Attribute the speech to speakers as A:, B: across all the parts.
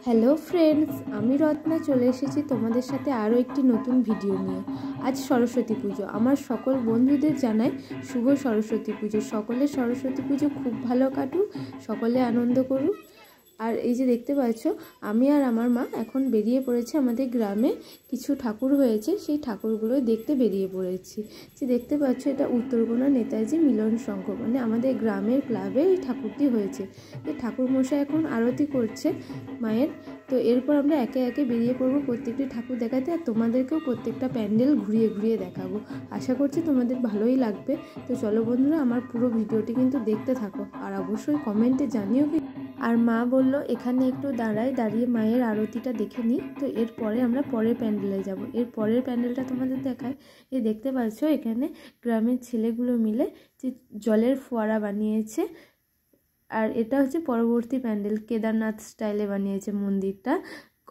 A: Hello friends, আমি রত্না চলে এসেছি তোমাদের সাথে আরও একটি নতুন ভিডিও নিয়ে। আজ সরস্বতী পুজো। আমার সকল বন্ধুদের জানাই শুভ সরস্বতী পুজো। সকলে সরস্বতী পুজো খুব ভালো কাটুক, সকলে আনন্দ করুক। আর এই যে দেখতে পাচ্ছ, আমি আর আমার মা এখন বেরিয়ে পড়েছে। আমাদের গ্রামে কিছু ঠাকুর হয়েছে, সেই ঠাকুরগুলো দেখতে বেরিয়ে পড়েছি। যে দেখতে পাচ্ছ, এটা উত্তরকোনা নেতাজি মিলন সংঘ, মানে আমাদের গ্রামের ক্লাবে এই ঠাকুরটি হয়েছে। এই ঠাকুরমশাই এখন আরতি করছে মায়ের। তো এরপর আমরা একে একে বেরিয়ে পড়বো প্রত্যেকটি ঠাকুর দেখাতে, আর তোমাদেরকেও প্রত্যেকটা প্যান্ডেল ঘুরিয়ে ঘুরিয়ে দেখাবো। আশা করছি তোমাদের ভালোই লাগবে। তো চলো বন্ধুরা, আমার পুরো ভিডিওটি কিন্তু দেখতে থাকো, আর অবশ্যই কমেন্টে জানিও। আর মা বলল এখানে একটু দাঁড়িয়ে মায়ের আরতিটা দেখে নিই। তো এরপরে আমরা পরের প্যান্ডেলে যাব। এর পরের প্যান্ডেলটা তোমাদের দেখায়। এই দেখতে পাচ্ছ, এখানে গ্রামের ছেলেগুলো মিলে যে জলের ফোয়ারা বানিয়েছে। আর এটা হচ্ছে পরবর্তী প্যান্ডেল, কেদারনাথ স্টাইলে বানিয়েছে মন্দিরটা।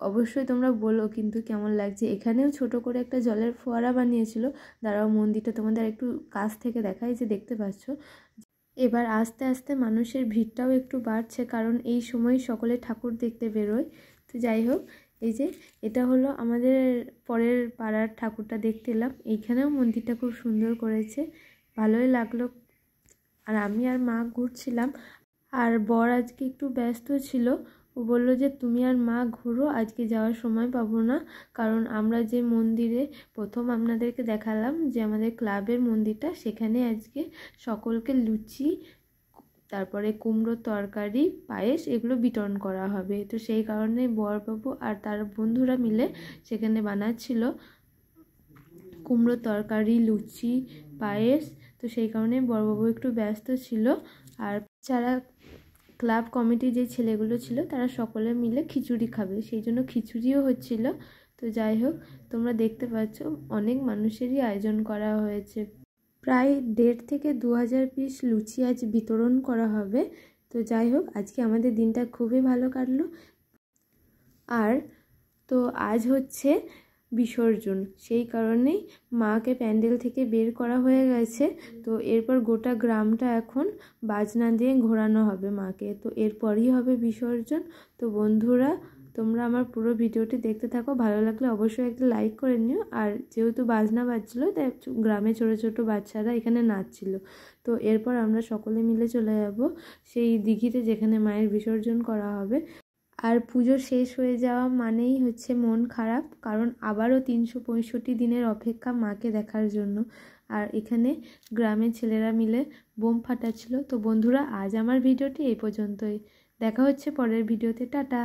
A: অবশ্যই তোমরা বলো কিন্তু কেমন লাগছে। এখানেও ছোট করে একটা জলের ফোয়ারা বানিয়েছিল। দাঁড়াও, মন্দিরটা তোমাদের একটু কাছ থেকে দেখাই। যে দেখতে পাচ্ছ, এবার আস্তে আস্তে মানুষের ভিড়টাও একটু বাড়ছে, কারণ এই সময় সকলে ঠাকুর দেখতে বেরোয়। তো যাই হোক, এই যে এটা হলো আমাদের পরের পাড়ার ঠাকুরটা দেখতে এলাম। এইখানেও মন্দিরটা খুব সুন্দর করেছে, ভালোই লাগলো। আর আমি আর মা ঘুরছিলাম। আর বর আজকে একটু ব্যস্ত ছিল। ও বললো যে তুমি আর মা ঘুরো, আজকে যাওয়ার সময় পাবো না। কারণ আমরা যে মন্দিরে প্রথম আপনাদেরকে দেখালাম, যে আমাদের ক্লাবের মন্দিরটা, সেখানে আজকে সকলকে লুচি, তারপরে কুমড়োর তরকারি, পায়েস এগুলো বিতরণ করা হবে। তো সেই কারণে বরবাবু আর তার বন্ধুরা মিলে সেখানে বানাচ্ছিল কুমড়োর তরকারি, লুচি, পায়েস। তো সেই কারণে বরবাবু একটু ব্যস্ত ছিল। আর যারা ক্লাব কমিটির যে ছেলেগুলো ছিল, তারা সকলে মিলে খিচুড়ি খাবে, সেই জন্য খিচুড়িও হচ্ছিল। তো যাই হোক, তোমরা দেখতে পাচ্ছ অনেক মানুষেরই আয়োজন করা হয়েছে। প্রায় 1.5 থেকে 2,000 পিস লুচি আজ বিতরণ করা হবে। তো যাই হোক, আজকে আমাদের দিনটা খুবই ভালো কাটলো। আর তো আজ হচ্ছে বিসর্জন, সেই কারণেই মাকে প্যান্ডেল থেকে বের করা হয়ে গেছে। তো এরপর গোটা গ্রামটা এখন বাজনা দিয়ে ঘোরানো হবে মাকে। তো এরপরই হবে বিসর্জন। তো বন্ধুরা, তোমরা আমার পুরো ভিডিওটি দেখতে থাকো। ভালো লাগলে অবশ্যই একটা লাইক করে নিও। আর যেহেতু বাজনা বাজছিল, তাই গ্রামে ছোটো ছোটো বাচ্চারা এখানে নাচছিল। তো এরপর আমরা সকলে মিলে চলে যাব সেই দিঘিতে, যেখানে মায়ের বিসর্জন করা হবে। আর পুজো শেষ হয়ে যাওয়া মানেই হচ্ছে মন খারাপ, কারণ আবারও 365 দিনের অপেক্ষা মাকে দেখার জন্য। আর এখানে গ্রামের ছেলেরা মিলে বোম ফাটাচ্ছিল। তো বন্ধুরা, আজ আমার ভিডিওটি এই পর্যন্তই। দেখা হচ্ছে পরের ভিডিওতে। টাটা।